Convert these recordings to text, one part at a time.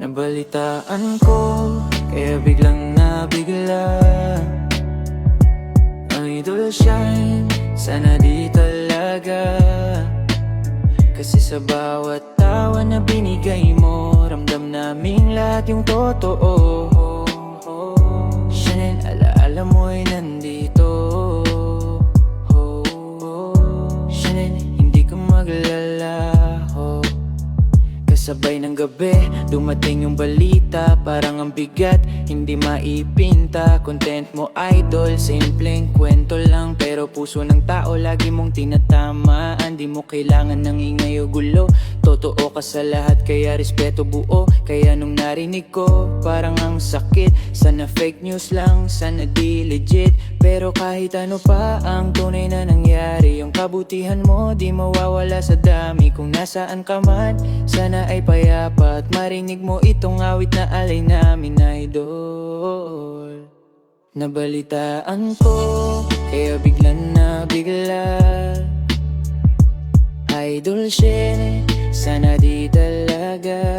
Nabalitaan ko, kaya biglang nabigla. Idol shine, sana di talaga. Kasi sa bawat tawa na binigay mo, ramdam naming lahat yung totoo. Chanel, alaala mo'y nandito. Chanel, hindi ka maglalaho. Kasabay ng gabi, dumating yung balita. Parang ang bigat, hindi maipinta. Content mo idol, simpleng kwento lang. Pero puso ng tao, lagi mong tinatamaan. Di mo kailangan ng ingay o gulo. Totoo ka sa lahat, kaya respeto buo. Kaya nung narinig ko, parang ang sakit. Sana fake news lang, sana di legit. Pero kahit ano pa ang tunay na nangyari, yung kabutihan mo di mawawala sa dami. Kung nasaan ka man, sana ay payapa at marinig mo itong awit na alay namin, idol. Nabalitaan ko, kaya biglang nabigla. Idol Shen, sana di talaga.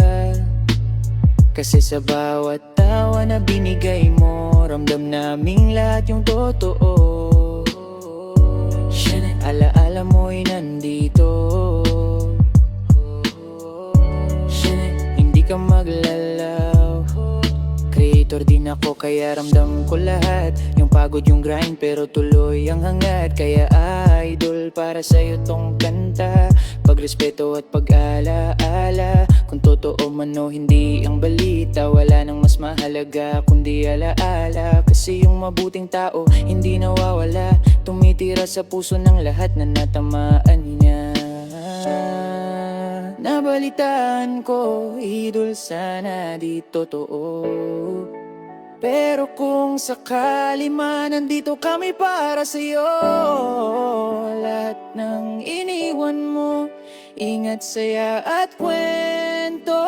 Kasi sa bawat tawa na binigay mo, ramdam naming lahat yung totoo. Shen, alaala mo'y nandito. Hindi ka maglalaw. Creator din ako, kaya ramdam ko lahat. Yung pagod, yung grind, pero tuloy ang hangat. Kaya idol, para sa'yo tong kanta. Pagrespeto at pag-alaala. Kung totoo man o hindi ang balita, wala nang mas mahalaga kundi alaala. Kasi yung mabuting tao hindi nawawala, tumitira sa puso ng lahat na natamaan niya. Nabalitaan ko, idol, sana di totoo. Pero kung sakali man, nandito kami para sa'yo. Lahat ng iniwan mo, ingat, saya at kwento.